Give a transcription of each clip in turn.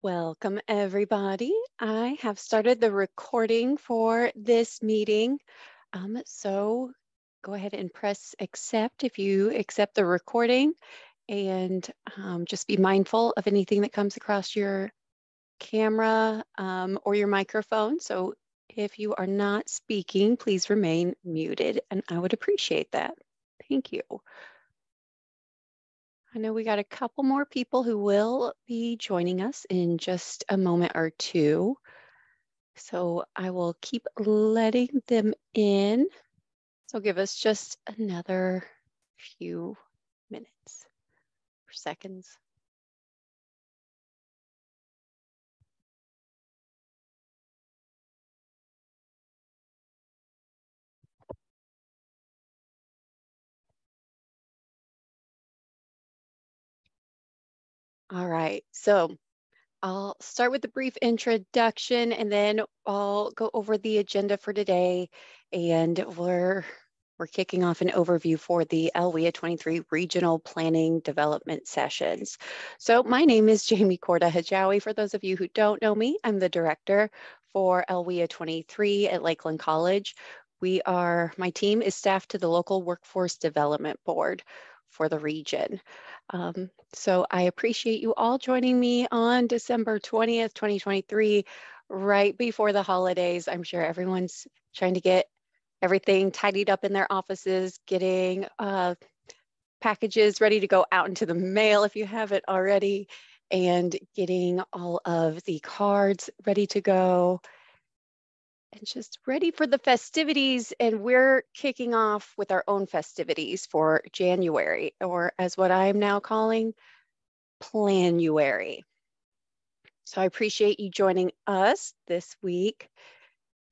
Welcome, everybody. I have started the recording for this meeting. So go ahead and press accept if you accept the recording, and just be mindful of anything that comes across your camera or your microphone. So if you are not speaking, please remain muted, and I would appreciate that. Thank you. I know we got a couple more people who will be joining us in just a moment or two. So I will keep letting them in. So give us just another few minutes or seconds. All right, so I'll start with a brief introduction and then I'll go over the agenda for today. And we're kicking off an overview for the LWIA 23 Regional Planning Development Sessions. So my name is Jamie Korda Hajawi. For those of you who don't know me, I'm the director for LWIA 23 at Lakeland College. My team is staffed to the local workforce development board for the region. So I appreciate you all joining me on December 20th, 2023, right before the holidays. I'm sure everyone's trying to get everything tidied up in their offices, getting packages ready to go out into the mail if you haven't already, and getting all of the cards ready to go, and just ready for the festivities. And we're kicking off with our own festivities for January, or as what I'm now calling Planuary. So I appreciate you joining us this week.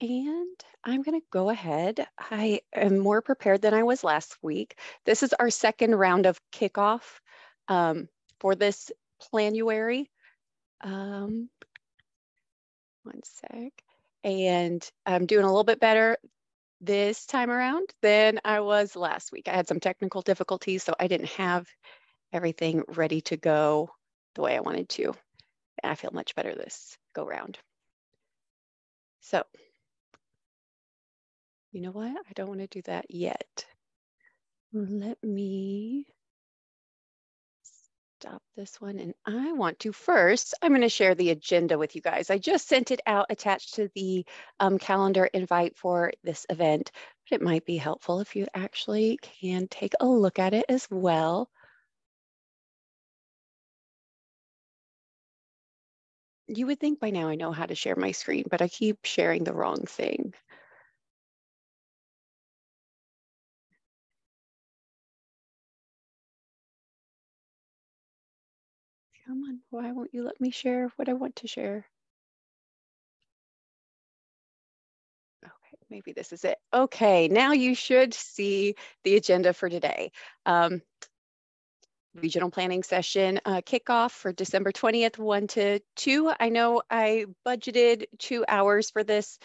And I'm going to go ahead. I am more prepared than I was last week. This is our second round of kickoff for this Planuary. One sec. And I'm doing a little bit better this time around than I was last week. I had some technical difficulties, so I didn't have everything ready to go the way I wanted to. And I feel much better this go round. So, you know what? I don't want to do that yet. Let me stop this one. And I want to first, I'm going to share the agenda with you guys. I just sent it out attached to the calendar invite for this event, but it might be helpful if you actually can take a look at it as well. You would think by now I know how to share my screen, but I keep sharing the wrong thing. Come on, why won't you let me share what I want to share? Okay, maybe this is it. Okay, now you should see the agenda for today. Regional planning session kickoff for December 20th, 1 to 2. I know I budgeted 2 hours for this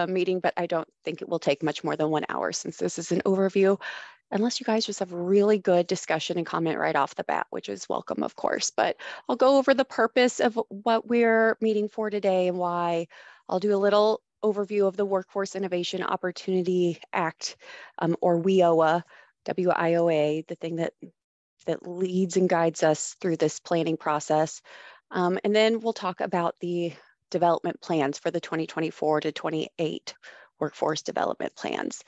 meeting, but I don't think it will take much more than 1 hour since this is an overview, unless you guys just have really good discussion and comment right off the bat, which is welcome, of course. But I'll go over the purpose of what we're meeting for today and why. I'll do a little overview of the Workforce Innovation Opportunity Act, or WIOA, WIOA, the thing that leads and guides us through this planning process. And then we'll talk about the development plans for the 2024 to 28 workforce development plans.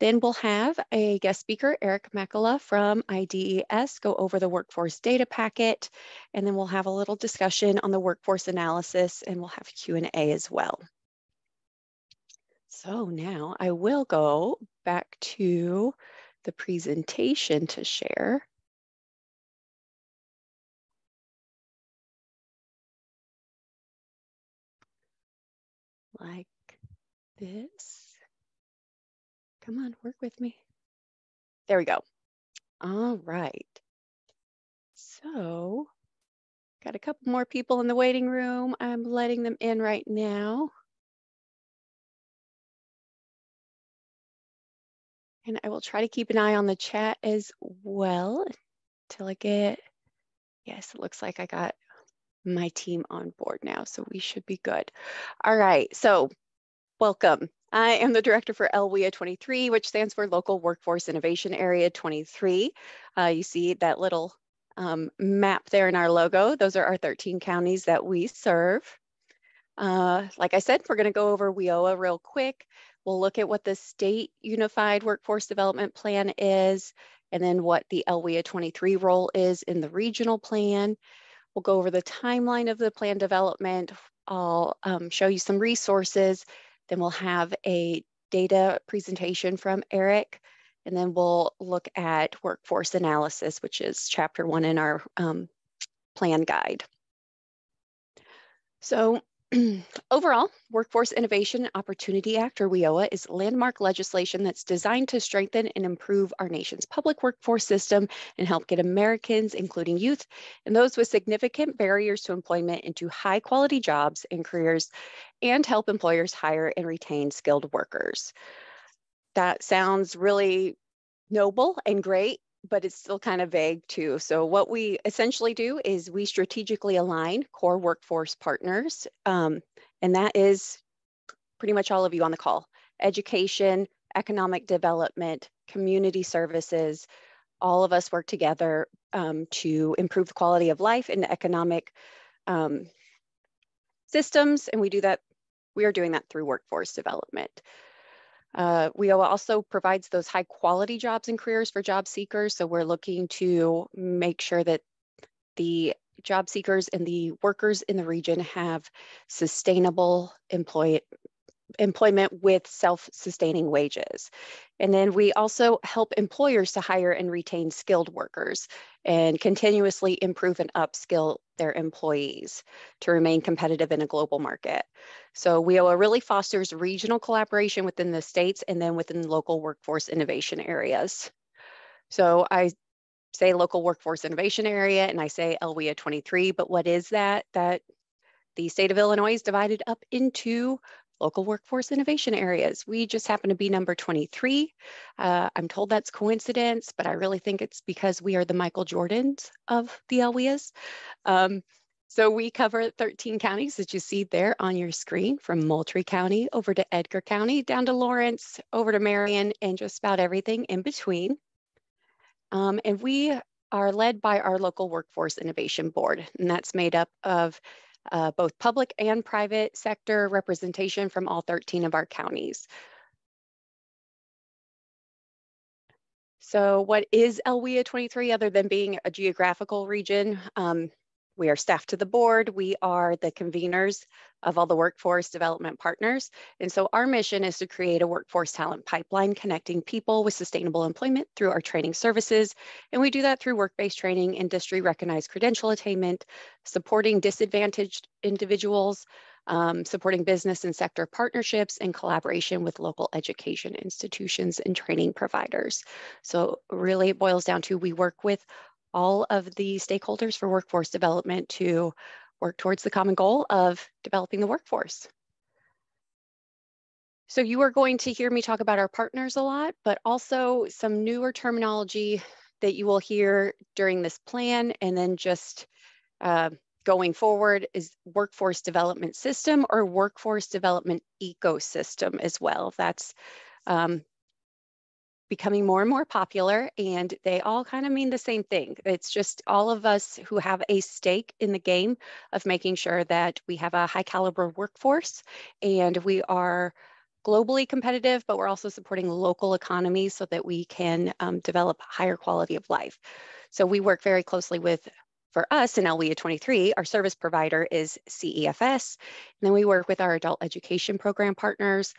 Then we'll have a guest speaker, Eric Makala from IDES, go over the workforce data packet, and then we'll have a little discussion on the workforce analysis, and we'll have Q&A as well. So now I will go back to the presentation to share. Like this. Come on, work with me. There we go. All right. So, got a couple more people in the waiting room. I'm letting them in right now. And I will try to keep an eye on the chat as well until I get, yes, it looks like I got my team on board now, so we should be good. All right, so welcome. I am the director for LWIA 23, which stands for Local Workforce Innovation Area 23. You see that little map there in our logo. Those are our 13 counties that we serve. Like I said, we're going to go over WIOA real quick. We'll look at what the State Unified Workforce Development Plan is, and then what the LWIA 23 role is in the regional plan. We'll go over the timeline of the plan development. I'll show you some resources. Then we'll have a data presentation from Eric. And then we'll look at workforce analysis, which is chapter 1 in our plan guide. So overall, Workforce Innovation Opportunity Act, or WIOA, is landmark legislation that's designed to strengthen and improve our nation's public workforce system and help get Americans, including youth, and those with significant barriers to employment into high-quality jobs and careers, and help employers hire and retain skilled workers. That sounds really noble and great, but it's still kind of vague too. So what we essentially do is we strategically align core workforce partners, and that is pretty much all of you on the call: education, economic development, community services. All of us work together to improve the quality of life in economic systems, and we are doing that through workforce development. WIOA also provides those high quality jobs and careers for job seekers. So we're looking to make sure that the job seekers and the workers in the region have sustainable employment with self-sustaining wages. And then we also help employers to hire and retain skilled workers and continuously improve and upskill their employees to remain competitive in a global market. So WIOA really fosters regional collaboration within the states and then within local workforce innovation areas. So I say local workforce innovation area and I say LWIA 23, but what is that? That the state of Illinois is divided up into local workforce innovation areas. We just happen to be number 23. I'm told that's coincidence, but I really think it's because we are the Michael Jordans of the LWIAs. So we cover 13 counties that you see there on your screen, from Moultrie County over to Edgar County, down to Lawrence, over to Marion, and just about everything in between. And we are led by our local workforce innovation board, and that's made up of both public and private sector representation from all 13 of our counties. So what is LWIA 23 other than being a geographical region? We are staff to the board. We are the conveners of all the workforce development partners. And so our mission is to create a workforce talent pipeline connecting people with sustainable employment through our training services. And we do that through work-based training, industry recognized credential attainment, supporting disadvantaged individuals, supporting business and sector partnerships, and collaboration with local education institutions and training providers. So really it boils down to, we work with all of the stakeholders for workforce development to work towards the common goal of developing the workforce. So you are going to hear me talk about our partners a lot, but also some newer terminology that you will hear during this plan, and then just going forward is workforce development system or workforce development ecosystem as well. That's becoming more and more popular, and they all kind of mean the same thing. It's just all of us who have a stake in the game of making sure that we have a high caliber workforce and we are globally competitive, but we're also supporting local economies so that we can develop higher quality of life. So we work very closely with, for us in LWIA 23, our service provider is CEFS. And then we work with our adult education program partners,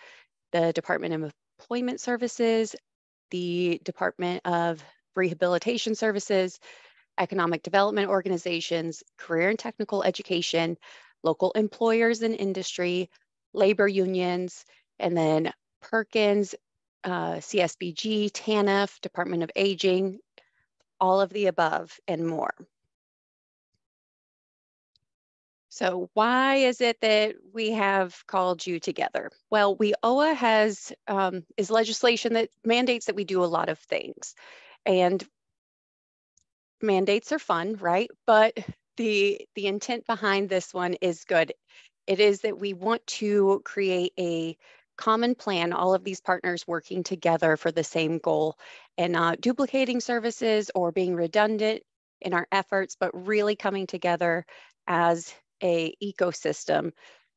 the Department of Employment Services, the Department of Rehabilitation Services, economic development organizations, career and technical education, local employers and industry, labor unions, and then Perkins, CSBG, TANF, Department of Aging, all of the above and more. So why is it that we have called you together? Well, WIOA is legislation that mandates that we do a lot of things. And mandates are fun, right? But the intent behind this one is good. It is that we want to create a common plan, all of these partners working together for the same goal and not duplicating services or being redundant in our efforts, but really coming together as a ecosystem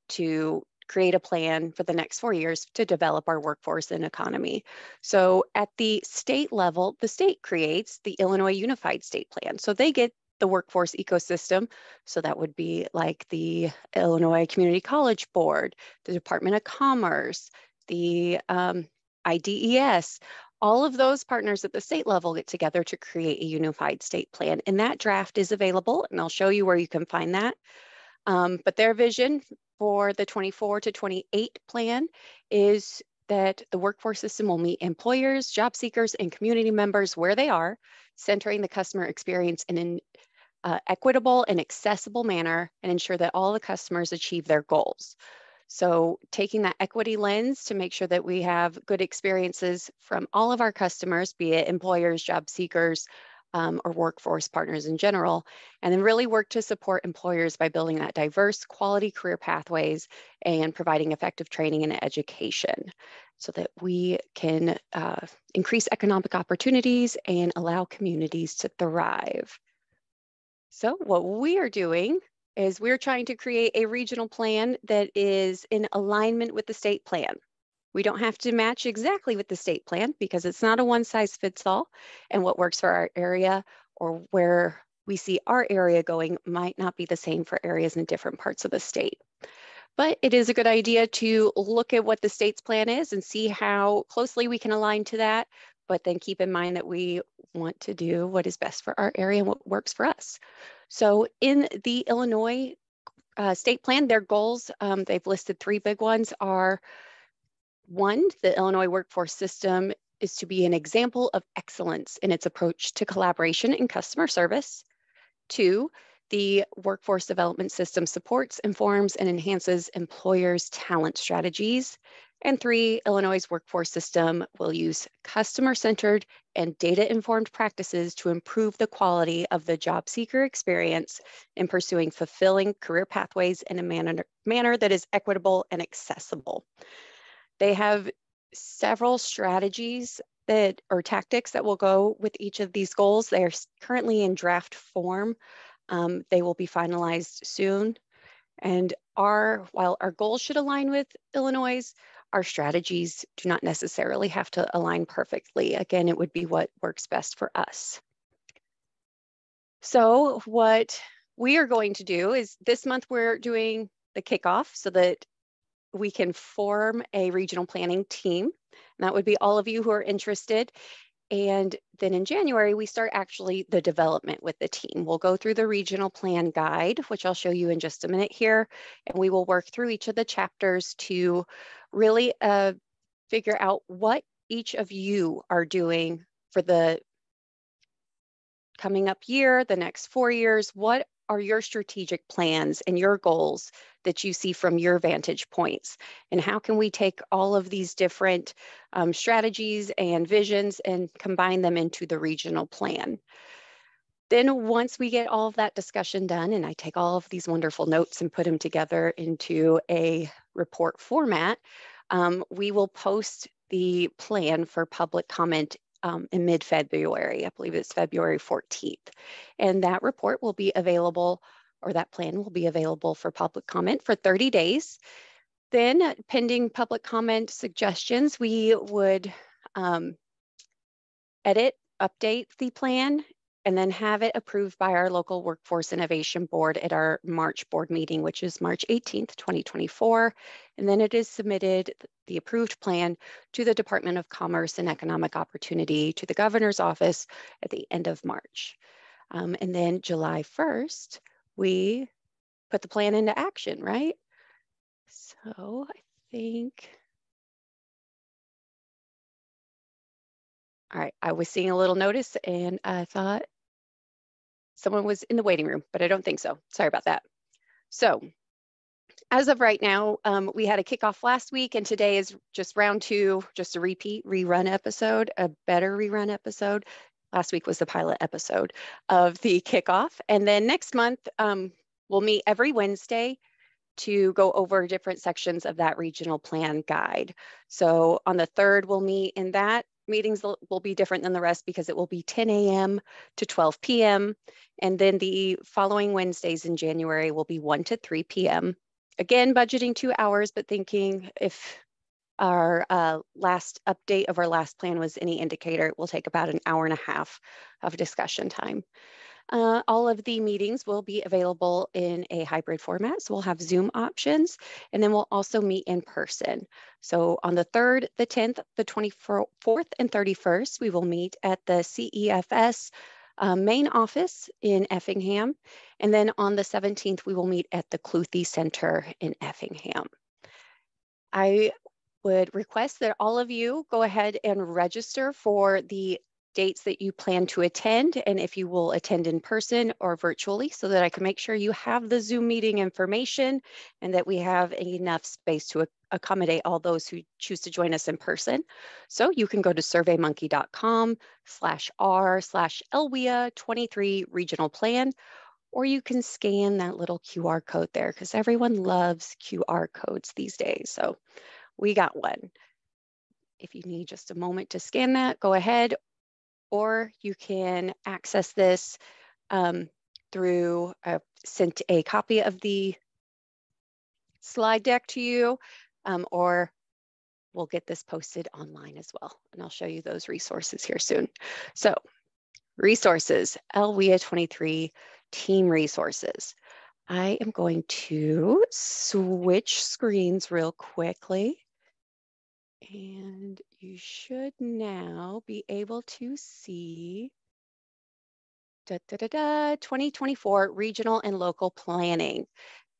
to create a plan for the next 4 years to develop our workforce and economy. So at the state level, the state creates the Illinois Unified State Plan. So they get the workforce ecosystem. So that would be like the Illinois Community College Board, the Department of Commerce, the IDES. All of those partners at the state level get together to create a unified state plan. And that draft is available, and I'll show you where you can find that. But their vision for the 24 to 28 plan is that the workforce system will meet employers, job seekers, and community members where they are, centering the customer experience in an equitable and accessible manner, and ensure that all the customers achieve their goals. So taking that equity lens to make sure that we have good experiences from all of our customers, be it employers, job seekers, or workforce partners in general, and then really work to support employers by building that diverse quality career pathways and providing effective training and education so that we can increase economic opportunities and allow communities to thrive. So what we are doing is we're trying to create a regional plan that is in alignment with the state plan. We don't have to match exactly with the state plan because it's not a one size fits all, and what works for our area or where we see our area going might not be the same for areas in different parts of the state. But it is a good idea to look at what the state's plan is and see how closely we can align to that, but then keep in mind that we want to do what is best for our area and what works for us. So in the Illinois state plan, their goals, they've listed 3 big ones are: 1, the Illinois workforce system is to be an example of excellence in its approach to collaboration and customer service. 2, the workforce development system supports, informs, and enhances employers' talent strategies. And 3, Illinois' workforce system will use customer-centered and data-informed practices to improve the quality of the job seeker experience in pursuing fulfilling career pathways in a manner that is equitable and accessible. They have several strategies that or tactics that will go with each of these goals. They are currently in draft form. They will be finalized soon. And while our goals should align with Illinois', our strategies do not necessarily have to align perfectly. Again, it would be what works best for us. So what we are going to do is this month we're doing the kickoff so that we can form a regional planning team. And that would be all of you who are interested. And then in January, we start actually the development with the team. We'll go through the regional plan guide, which I'll show you in just a minute here. And we will work through each of the chapters to really figure out what each of you are doing for the coming up year, the next 4 years. What are your strategic plans and your goals that you see from your vantage points? And how can we take all of these different strategies and visions and combine them into the regional plan? Then once we get all of that discussion done, and I take all of these wonderful notes and put them together into a report format, we will post the plan for public comment in mid-February. I believe it's February 14th. And that report will be available, or that plan will be available for public comment for 30 days. Then, pending public comment suggestions, we would edit, update the plan, and then have it approved by our local Workforce Innovation Board at our March board meeting, which is March 18th, 2024. And then it is submitted, the approved plan, to the Department of Commerce and Economic Opportunity, to the governor's office at the end of March. And then July 1st, we put the plan into action, right? So I think, all right, I was seeing a little notice and I thought someone was in the waiting room, but I don't think so. Sorry about that. So as of right now, we had a kickoff last week, and today is just round 2, just a rerun episode, a better rerun episode. last week was the pilot episode of the kickoff. And then next month, we'll meet every Wednesday to go over different sections of that regional plan guide. So on the 3rd, we'll meet, and that meetings will be different than the rest because it will be 10 a.m. to 12 p.m. And then the following Wednesdays in January will be 1 to 3 p.m. Again, budgeting 2 hours, but thinking if our last update of our last plan was any indicator, it will take about an hour and a half of discussion time. All of the meetings will be available in a hybrid format. So we'll have Zoom options, and then we'll also meet in person. So on the 3rd, the 10th, the 24th, and 31st, we will meet at the CEFS main office in Effingham. And then on the 17th, we will meet at the Cluthy Center in Effingham. I would request that all of you go ahead and register for the dates that you plan to attend, and if you will attend in person or virtually, so that I can make sure you have the Zoom meeting information and that we have enough space to accommodate all those who choose to join us in person. So you can go to surveymonkey.com/r/LWIA 23 regional plan, or you can scan that little QR code there because everyone loves QR codes these days. So we got one. If you need just a moment to scan that, go ahead. Or you can access this through, sent a copy of the slide deck to you, or we'll get this posted online as well. And I'll show you those resources here soon. So resources, LWIA 23 team resources. I am going to switch screens real quickly. And you should now be able to see 2024 regional and local planning.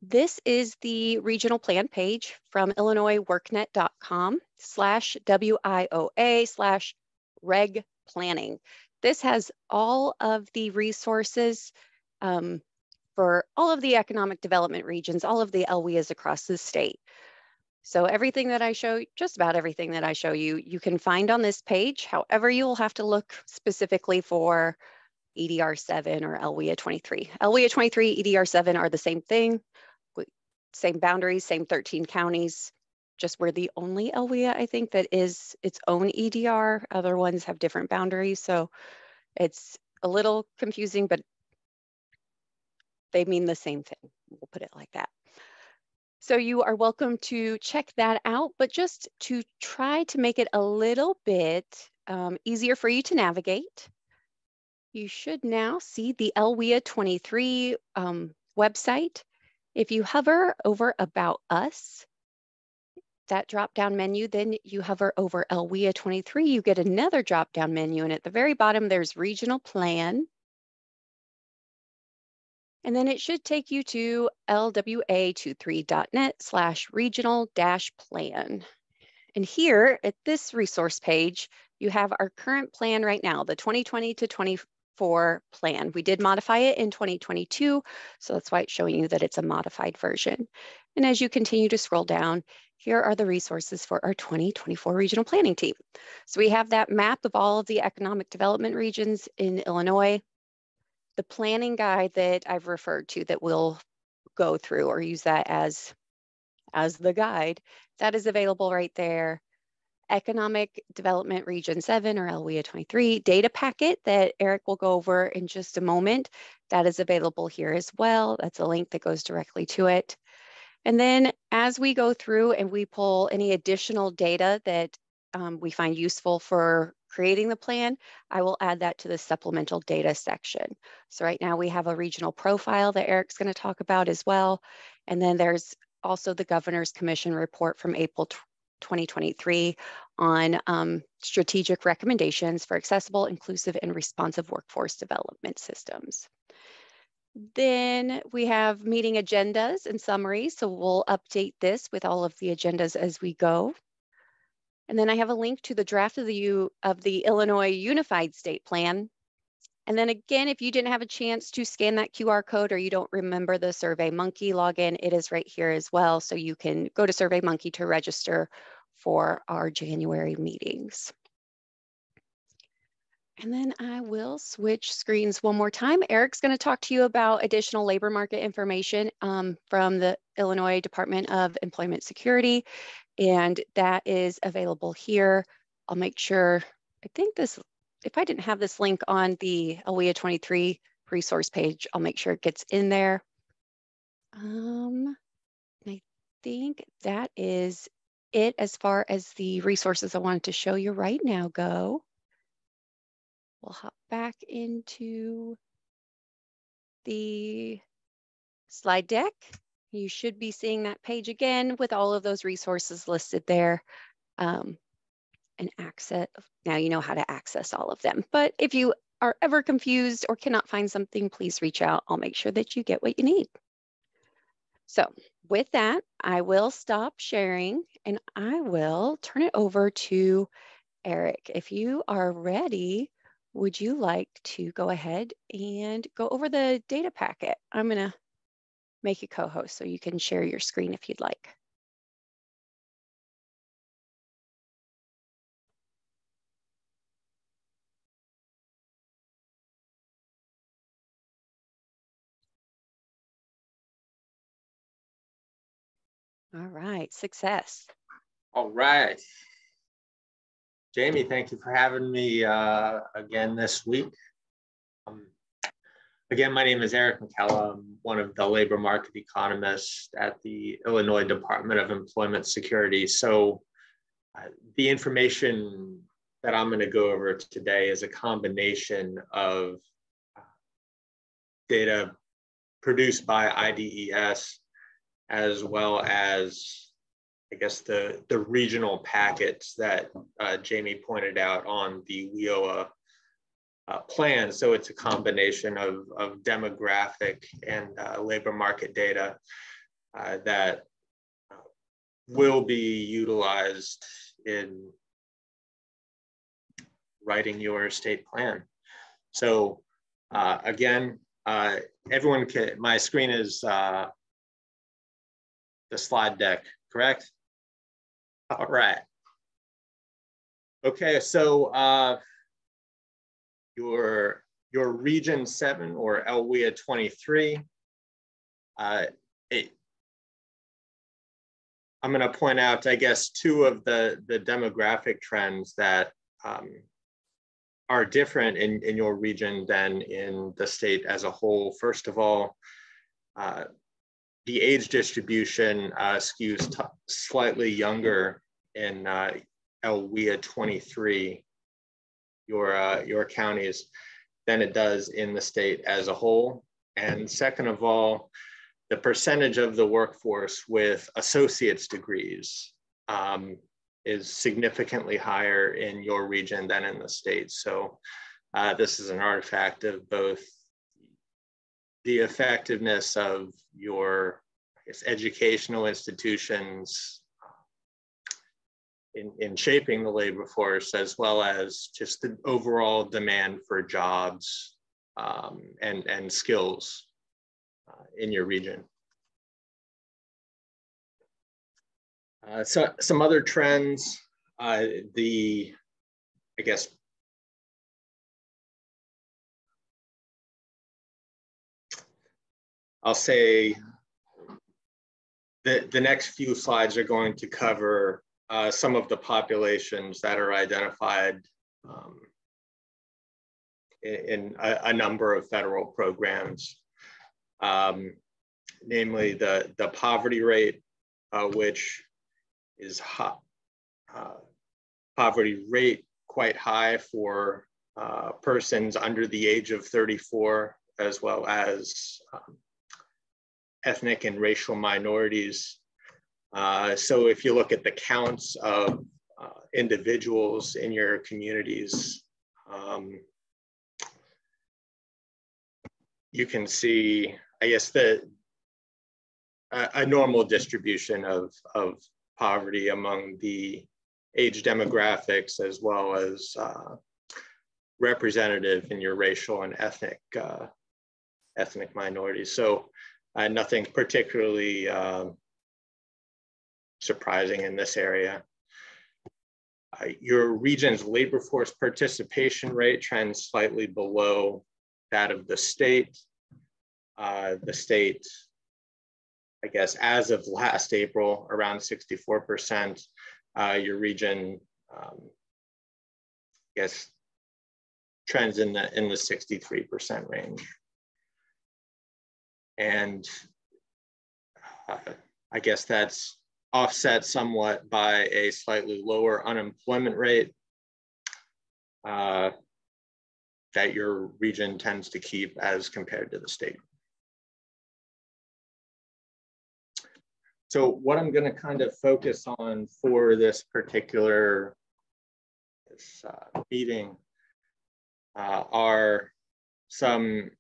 This is the regional plan page from illinoisworknet.com/WIOA/reg planning. This has all of the resources for all of the economic development regions, all of the LWIAs across the state. So everything that I show, just about everything that I show you, you can find on this page. However, you will have to look specifically for EDR 7 or LWIA 23. LWIA 23, EDR 7 are the same thing, same boundaries, same 13 counties. Just we're the only LWIA, I think, that is its own EDR. Other ones have different boundaries. So it's a little confusing, but they mean the same thing. We'll put it like that. So you are welcome to check that out, but just to try to make it a little bit easier for you to navigate, you should now see the LWIA 23 website. If you hover over About Us, that drop-down menu, then you hover over LWIA 23, you get another drop-down menu, and at the very bottom, there's Regional Plan. And then it should take you to lwa23.net/regional-plan. And here at this resource page, you have our current plan right now, the 2020 to 24 plan. We did modify it in 2022, so that's why it's showing you that it's a modified version. And as you continue to scroll down, here are the resources for our 2024 regional planning team. So we have that map of all of the economic development regions in Illinois, the planning guide that I've referred to that we'll go through or use that as the guide, that is available right there. Economic Development Region 7 or LWIA 23 data packet that Eric will go over in just a moment. That is available here as well. That's a link that goes directly to it. And then as we go through and we pull any additional data that we find useful for creating the plan, I will add that to the supplemental data section. So right now we have a regional profile that Eric's going to talk about as well. And then there's also the Governor's Commission report from April 2023 on strategic recommendations for accessible, inclusive, and responsive workforce development systems. Then we have meeting agendas and summaries. So we'll update this with all of the agendas as we go. And then I have a link to the draft of the Illinois Unified State Plan. And then again, if you didn't have a chance to scan that QR code or you don't remember the SurveyMonkey login, it is right here as well. So you can go to SurveyMonkey to register for our January meetings. And then I will switch screens one more time. Eric's going to talk to you about additional labor market information from the Illinois Department of Employment Security, and that is available here. I'll make sure, I think this, if I didn't have this link on the LWIA 23 resource page, I'll make sure it gets in there. I think that is it as far as the resources I wanted to show you right now go. We'll hop back into the slide deck. You should be seeing that page again with all of those resources listed there, and access. Now you know how to access all of them. But if you are ever confused or cannot find something, please reach out. I'll make sure that you get what you need. So with that, I will stop sharing and I will turn it over to Eric. If you are ready, would you like to go ahead and go over the data packet? I'm going to make you co-host so you can share your screen if you'd like. All right, success. All right. Jamie, thank you for having me again this week. Again, my name is Eric McCalla. I'm one of the labor market economists at the Illinois Department of Employment Security. So the information that I'm going to go over today is a combination of data produced by IDES as well as, I guess, the regional packets that Jamie pointed out on the WIA plan. So it's a combination of demographic and labor market data that will be utilized in writing your state plan. So again, everyone can, my screen is the slide deck, correct? All right. Okay, so your region 7 or LWIA 23, I'm going to point out, I guess, two of the demographic trends that are different in your region than in the state as a whole. First of all, the age distribution skews slightly younger in LWIA 23, your counties, than it does in the state as a whole. And second of all, the percentage of the workforce with associate's degrees is significantly higher in your region than in the state. So this is an artifact of both the effectiveness of your, I guess, educational institutions in shaping the labor force, as well as just the overall demand for jobs and skills in your region. So some other trends, I guess, I'll say the next few slides are going to cover some of the populations that are identified in a number of federal programs, namely the poverty rate, which is poverty rate quite high for persons under the age of 34, as well as ethnic and racial minorities. So if you look at the counts of individuals in your communities, you can see, I guess, a normal distribution of poverty among the age demographics, as well as representative in your racial and ethnic minorities. So nothing particularly surprising in this area. Your region's labor force participation rate trends slightly below that of the state. The state, I guess, as of last April, around 64%. Your region, I guess, trends in the 63% range. And I guess that's offset somewhat by a slightly lower unemployment rate that your region tends to keep as compared to the state. So what I'm going to kind of focus on for this particular meeting are some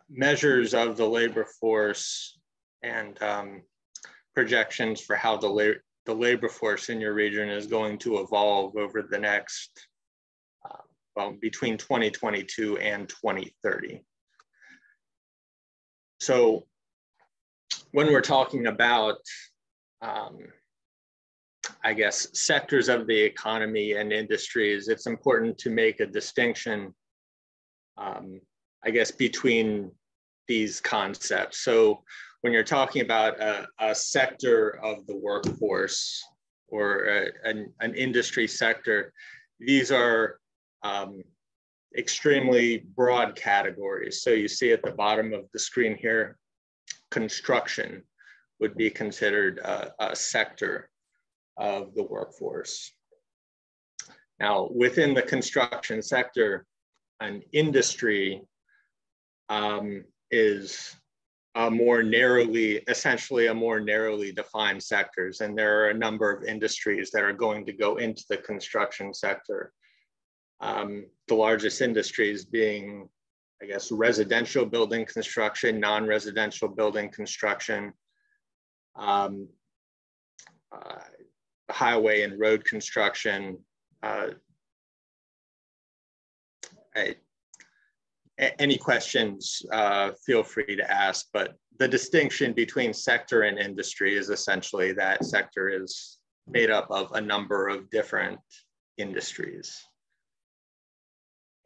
measures of the labor force and projections for how the labor force in your region is going to evolve over the next, well, between 2022 and 2030. So when we're talking about, I guess, sectors of the economy and industries, it's important to make a distinction, I guess, between these concepts. So when you're talking about a sector of the workforce or an industry sector, these are extremely broad categories. So you see at the bottom of the screen here, construction would be considered a sector of the workforce. Now, within the construction sector, an industry is essentially a more narrowly defined sectors. And there are a number of industries that are going to go into the construction sector. The largest industries being, I guess, residential building construction, non-residential building construction, highway and road construction. Any questions, feel free to ask, but the distinction between sector and industry is essentially that sector is made up of a number of different industries.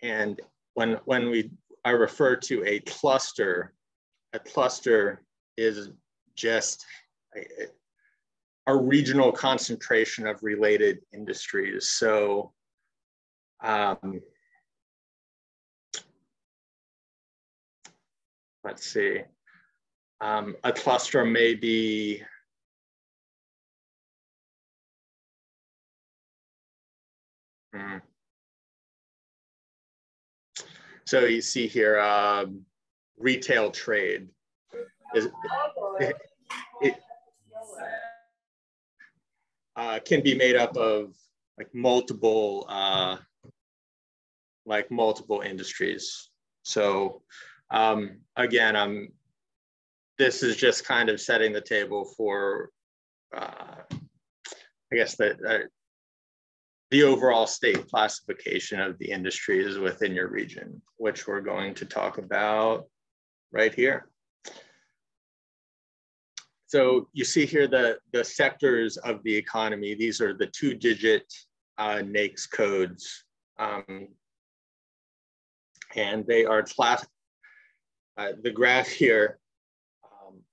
And when I refer to a cluster is just a regional concentration of related industries. So let's see, a cluster may be so you see here, retail trade can be made up of multiple industries. So again, this is just kind of setting the table for, I guess, the overall state classification of the industries within your region, which we're going to talk about right here. So you see here the sectors of the economy. These are the 2-digit NAICS codes. And they are the graph here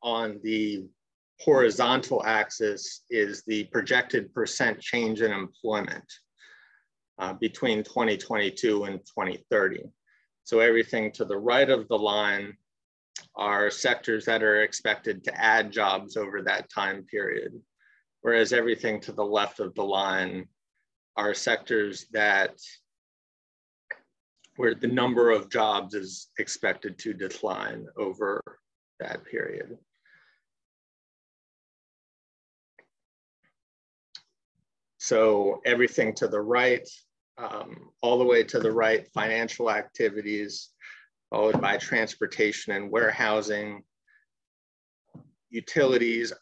on the horizontal axis is the projected % change in employment between 2022 and 2030. So everything to the right of the line are sectors that are expected to add jobs over that time period, whereas everything to the left of the line are sectors where the number of jobs is expected to decline over that period. So everything to the right, all the way to the right, financial activities, followed by transportation and warehousing, utilities,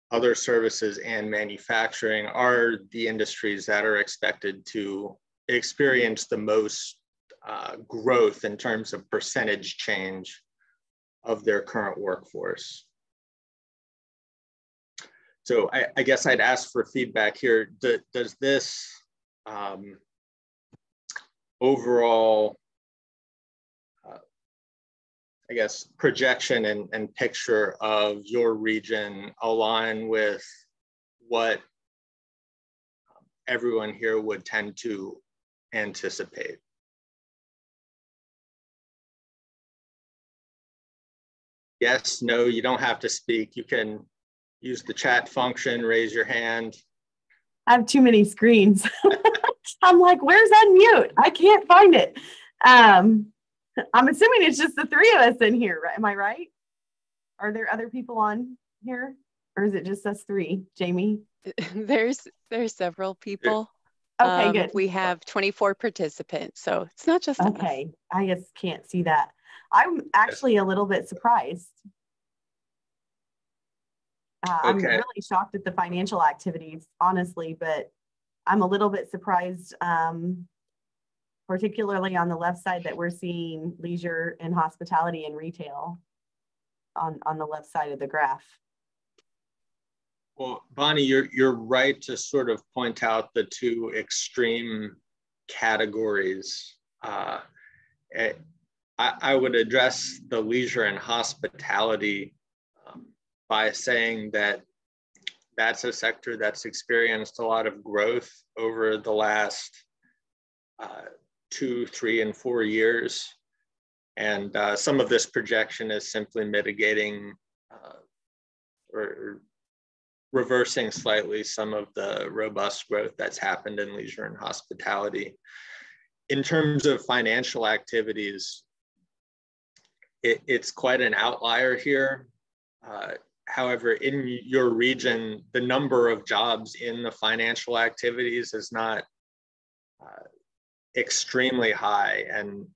other services, and manufacturing are the industries that are expected to experience the most growth in terms of percentage change of their current workforce. So I guess I'd ask for feedback here. Does this overall, I guess, projection and picture of your region align with what everyone here would tend to anticipate? Yes, no, you don't have to speak. You can use the chat function, raise your hand. I have too many screens. I'm like, where's unmute? I can't find it. I'm assuming it's just the three of us in here, right? Am I right? Are there other people on here? Or is it just us three, Jamie? There's several people. Okay, good. We have 24 participants, so it's not just us. Okay, I just can't see that. I'm actually a little bit surprised. I'm really shocked at the financial activities, honestly, but I'm a little bit surprised, particularly on the left side, that we're seeing leisure and hospitality and retail on the left side of the graph. Well, Bonnie, you're right to sort of point out the two extreme categories. I would address the leisure and hospitality by saying that that's a sector that's experienced a lot of growth over the last 2, 3, and 4 years. And some of this projection is simply mitigating or reversing slightly some of the robust growth that's happened in leisure and hospitality. In terms of financial activities, it's quite an outlier here. However, in your region, the number of jobs in the financial activities is not extremely high. And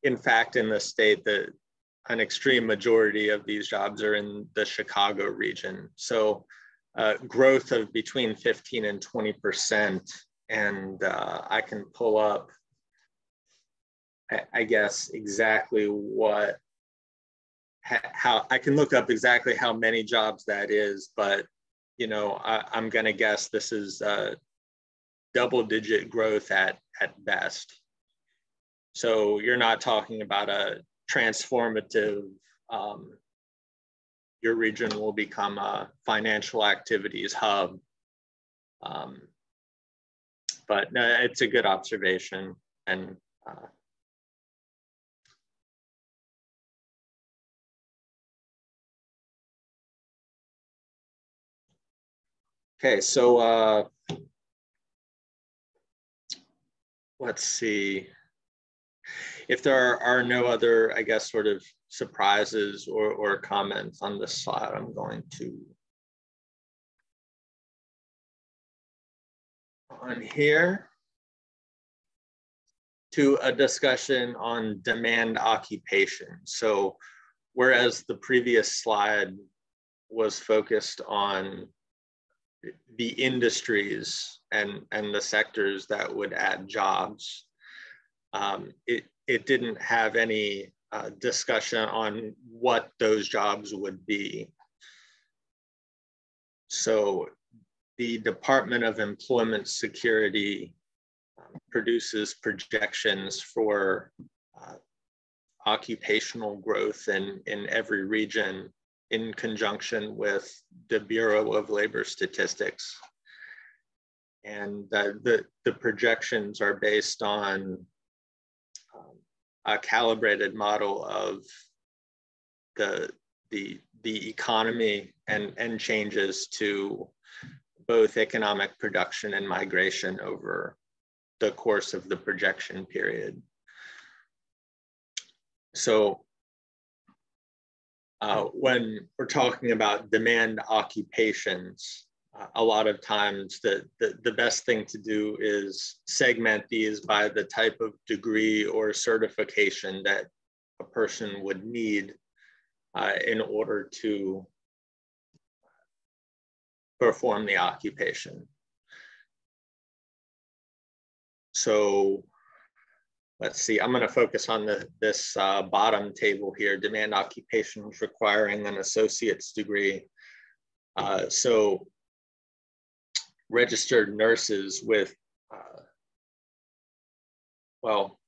in fact, in the state, an extreme majority of these jobs are in the Chicago region. So growth of between 15 and 20%. And I can pull up, I guess, exactly how I can look up exactly how many jobs that is, but you know, I'm gonna guess this is double-digit growth at best. So you're not talking about a transformative, your region will become a financial activities hub. But it's a good observation. And okay, so let's see. If there are no other, I guess, sort of surprises or comments on this slide, I'm going to on here to a discussion on demand occupation. So whereas the previous slide was focused on the industries and the sectors that would add jobs, it didn't have any discussion on what those jobs would be. So the Department of Employment Security produces projections for occupational growth in every region in conjunction with the Bureau of Labor Statistics. And the projections are based on a calibrated model of the economy and changes to both economic production and migration over the course of the projection period. So when we're talking about demand occupations, a lot of times the best thing to do is segment these by the type of degree or certification that a person would need in order to perform the occupation. So let's see, I'm going to focus on this bottom table here, demand occupations requiring an associate's degree. So registered nurses with, well,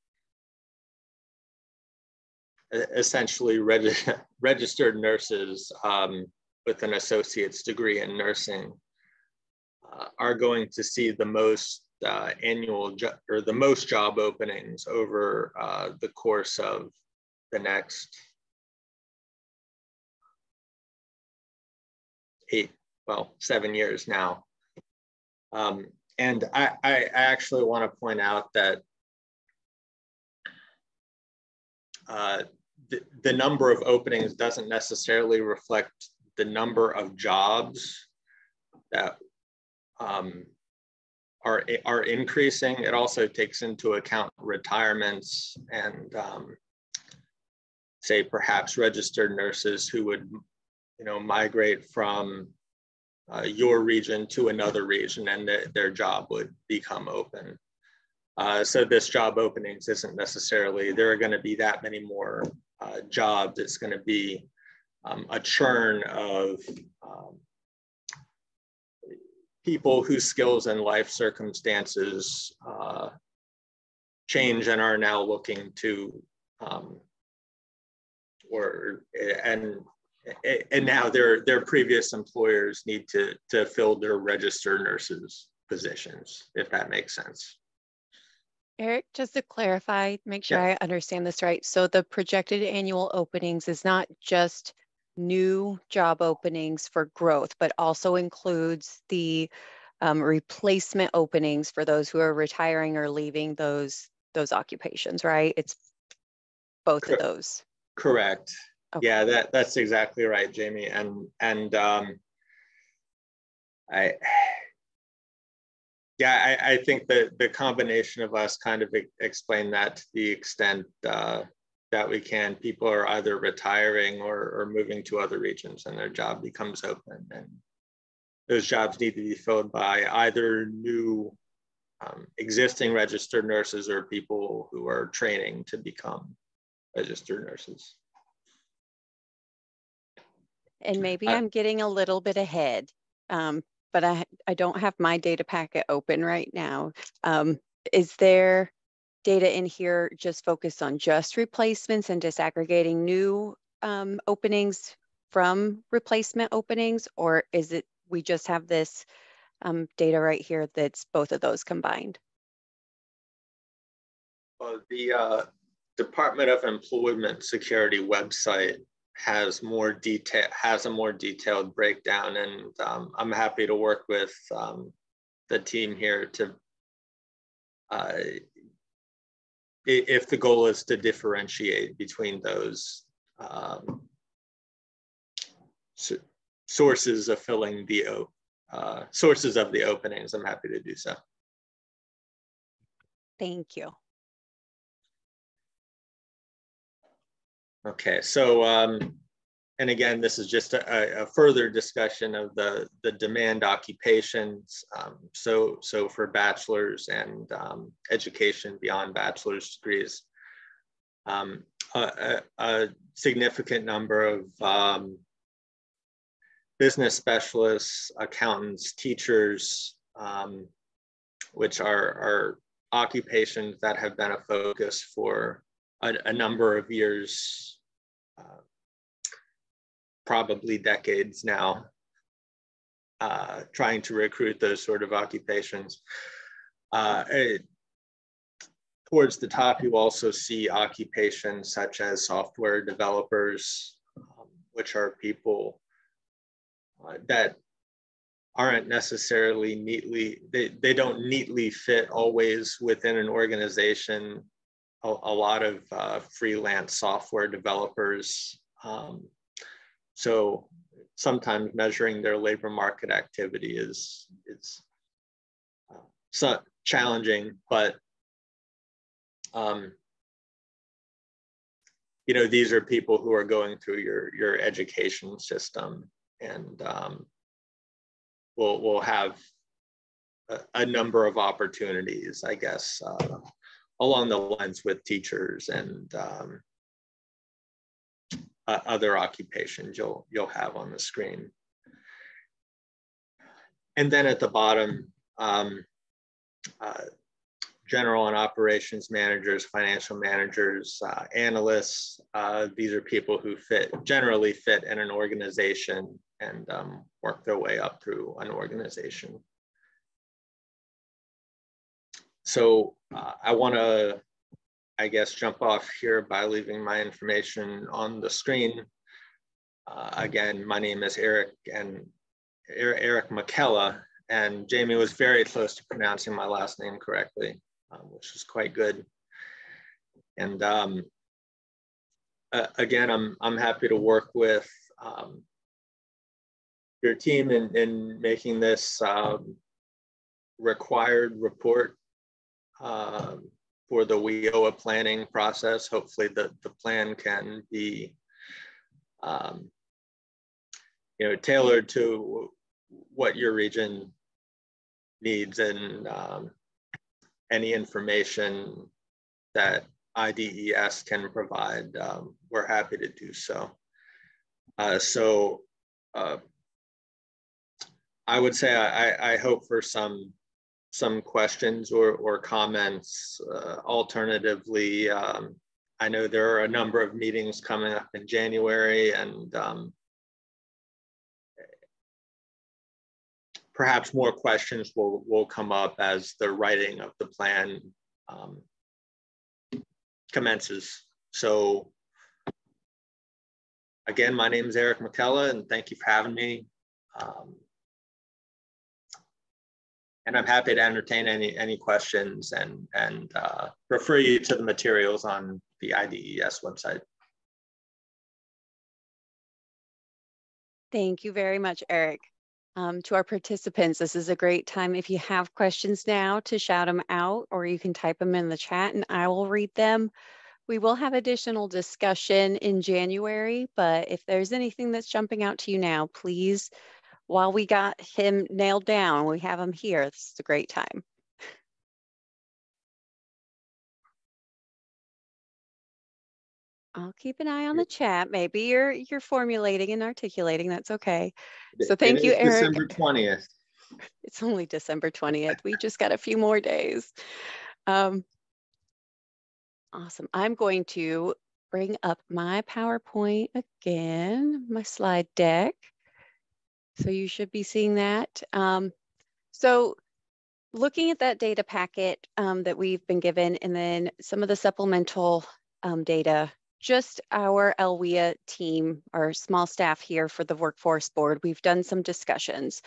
essentially registered nurses with an associate's degree in nursing are going to see the most the most job openings over the course of the next 7 years now. And I actually want to point out that the number of openings doesn't necessarily reflect the number of jobs that are increasing. It also takes into account retirements and say perhaps registered nurses who would migrate from your region to another region, and their job would become open. So this job openings isn't necessarily, there are going to be that many more jobs. It's going to be a churn of people whose skills and life circumstances change and are now looking to, and now their previous employers need to fill their registered nurses positions, if that makes sense. Eric, just to clarify, make sure I understand this right. So the projected annual openings is not just new job openings for growth, but also includes the replacement openings for those who are retiring or leaving those occupations, right? It's both of those. Correct. Okay. Yeah, that's exactly right, Jamie. I think that the combination of us kind of explain that to the extent that we can. People are either retiring or moving to other regions, and their job becomes open, and those jobs need to be filled by either new existing registered nurses or people who are training to become registered nurses. And maybe I'm getting a little bit ahead, but I don't have my data packet open right now. Is there data in here just focused on just replacements and disaggregating new openings from replacement openings, or is it we just have this data right here that's both of those combined? Well, the Department of Employment Security website has a more detailed breakdown, and I'm happy to work with the team here to, if the goal is to differentiate between those sources of filling the sources of the openings, I'm happy to do so. Thank you. Okay, so, and again, this is just a further discussion of the demand occupations. So for bachelor's and education beyond bachelor's degrees, a significant number of business specialists, accountants, teachers, which are occupations that have been a focus for a number of years, probably decades now, trying to recruit those sort of occupations. Towards the top, you also see occupations such as software developers, which are people that aren't necessarily neatly, they don't neatly fit always within an organization. A lot of freelance software developers. So sometimes measuring their labor market activity is so challenging, but these are people who are going through your education system, and will have a number of opportunities, I guess, along the lines with teachers and other occupations you'll have on the screen. And then at the bottom, general and operations managers, financial managers, analysts. These are people who generally fit in an organization and work their way up through an organization. So I want to, I guess, jump off here by leaving my information on the screen. Again, my name is Eric McKella, and Jamie was very close to pronouncing my last name correctly, which is quite good. And again, I'm happy to work with your team in making this required report for the WIA planning process. Hopefully the plan can be tailored to what your region needs, and any information that IDES can provide, we're happy to do so. I would say I hope for some questions or comments. Alternatively, I know there are a number of meetings coming up in January, and perhaps more questions will come up as the writing of the plan commences. So again, my name is Eric McKella, and thank you for having me. And I'm happy to entertain any questions and refer you to the materials on the IDES website. Thank you very much, Eric. To our participants, this is a great time if you have questions now to shout them out, or you can type them in the chat and I will read them. We will have additional discussion in January, but if there's anything that's jumping out to you now, please, while we got him nailed down, we have him here. This is a great time. I'll keep an eye on the chat. Maybe you're formulating and articulating. That's okay. So thank you, Eric. December 20th. It's only December 20th. We just got a few more days. Awesome. I'm going to bring up my PowerPoint again, my slide deck. So you should be seeing that. So looking at that data packet that we've been given, and then some of the supplemental data, just our LWIA team, our small staff here for the Workforce Board, we've done some discussions.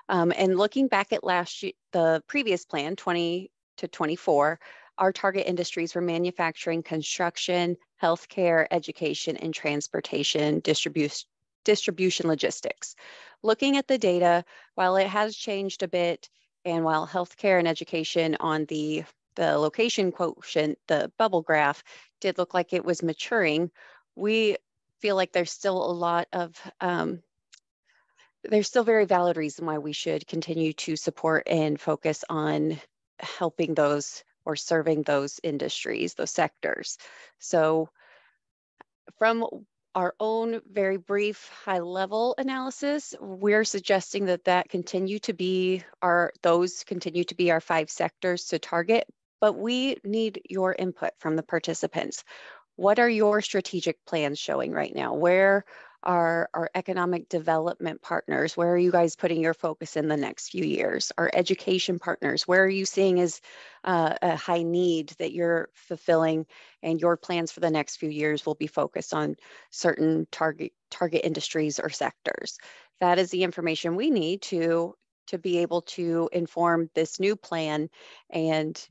And looking back at last year, the previous plan, 20 to 24, our target industries were manufacturing, construction, healthcare, education, and transportation, distribution logistics. Looking at the data, while it has changed a bit, and while healthcare and education on the location quotient, the bubble graph, did look like it was maturing, we feel like there's still a lot of, there's still very valid reason why we should continue to support and focus on helping those or serving those industries, those sectors. So from our own very brief high-level analysis, we're suggesting that continue to be our 5 sectors to target, but we need your input from the participants. What are your strategic plans showing right now? Where are our economic development partners? Where are you guys putting your focus in the next few years? Our education partners, where are you seeing as a high need that you're fulfilling, and your plans for the next few years will be focused on certain target industries or sectors? That is the information we need to be able to inform this new plan. And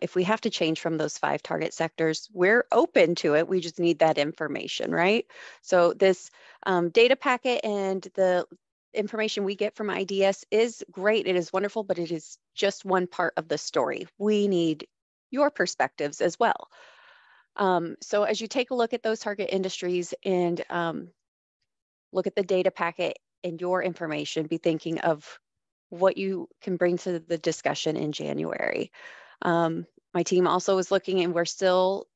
if we have to change from those 5 target sectors, we're open to it. We just need that information, right? So this data packet and the information we get from IDS is great. It is wonderful, but it is just one part of the story. We need your perspectives as well. So as you take a look at those target industries and look at the data packet and your information, be thinking of what you can bring to the discussion in January. My team also is looking, and we're still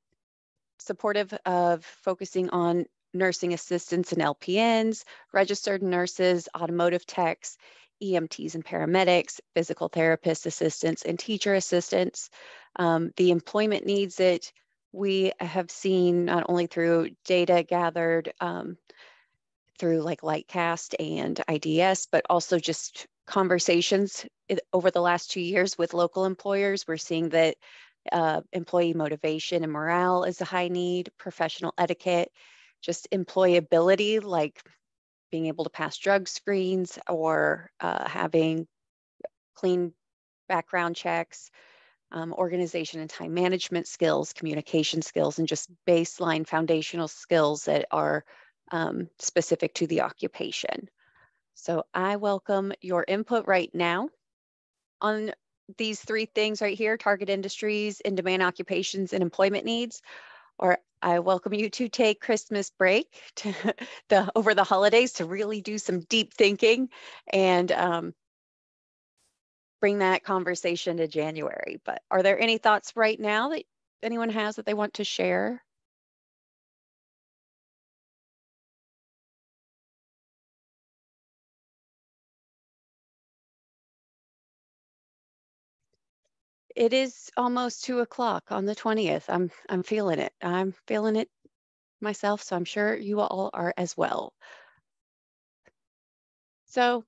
supportive of focusing on nursing assistants and LPNs, registered nurses, automotive techs, EMTs and paramedics, physical therapist assistants, and teacher assistants. The employment needs that we have seen not only through data gathered through like Lightcast and IDS, but also just conversations over the last 2 years with local employers. We're seeing that employee motivation and morale is a high need, professional etiquette, just employability, like being able to pass drug screens or having clean background checks, organization and time management skills, communication skills, and just baseline foundational skills that are specific to the occupation. So I welcome your input right now on these 3 things right here: target industries, in-demand occupations, and employment needs. Or I welcome you to take Christmas break over the holidays to really do some deep thinking and bring that conversation to January. But are there any thoughts right now that anyone has that they want to share? It is almost 2 o'clock on the 20th. I'm feeling it. I'm feeling it myself, so I'm sure you all are as well. So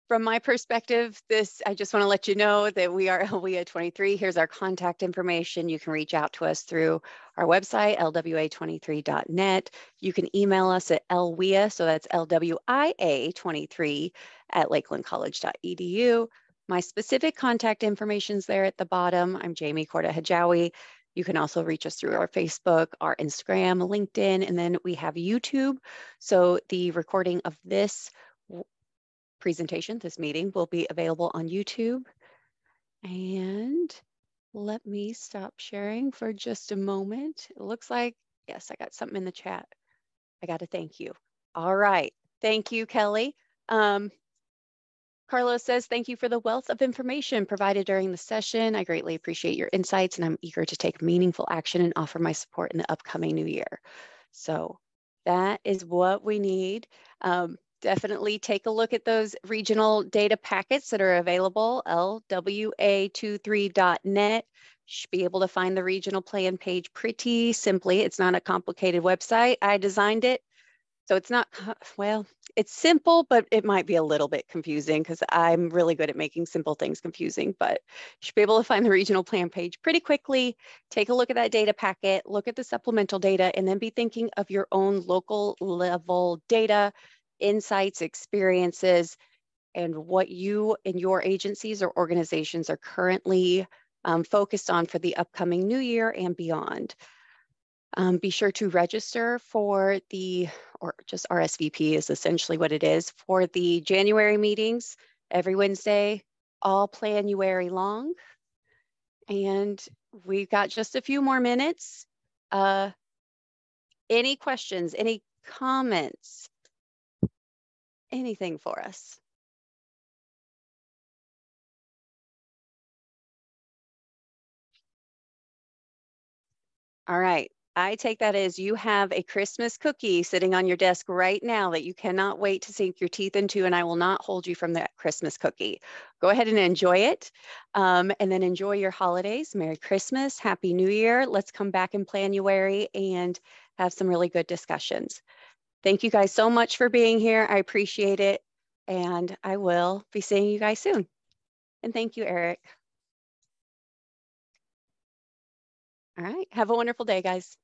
from my perspective, I just want to let you know that we are LWIA 23. Here's our contact information. You can reach out to us through our website, lwa23.net. You can email us at LWIA, so that's LWIA23 at lakelandcollege.edu. My specific contact information is there at the bottom. I'm Jamie Korda-Hajawi. You can also reach us through our Facebook, our Instagram, LinkedIn, and then we have YouTube. So the recording of this presentation, this meeting, will be available on YouTube. And let me stop sharing for just a moment. It looks like, yes, I got something in the chat. I got to thank you. All right. Thank you, Kelly. Carlos says, thank you for the wealth of information provided during the session. I greatly appreciate your insights, and I'm eager to take meaningful action and offer my support in the upcoming new year. So that is what we need. Definitely take a look at those regional data packets that are available, lwa23.net. Should be able to find the regional plan page pretty simply. It's not a complicated website. I designed it. So it's not, well, it's simple, but it might be a little bit confusing because I'm really good at making simple things confusing, but you should be able to find the regional plan page pretty quickly. Take a look at that data packet, look at the supplemental data, and then be thinking of your own local level data, insights, experiences, and what you and your agencies or organizations are currently focused on for the upcoming new year and beyond. Be sure to register for or just RSVP is essentially what it is, for the January meetings every Wednesday, all Planuary long. And we've got just a few more minutes. Any questions, any comments, anything for us? All right. I take that as you have a Christmas cookie sitting on your desk right now that you cannot wait to sink your teeth into, and I will not hold you from that Christmas cookie. Go ahead and enjoy it, and then enjoy your holidays. Merry Christmas, Happy New Year. Let's come back in Planuary and have some really good discussions. Thank you guys so much for being here. I appreciate it, and I will be seeing you guys soon. And thank you, Eric. All right, have a wonderful day, guys.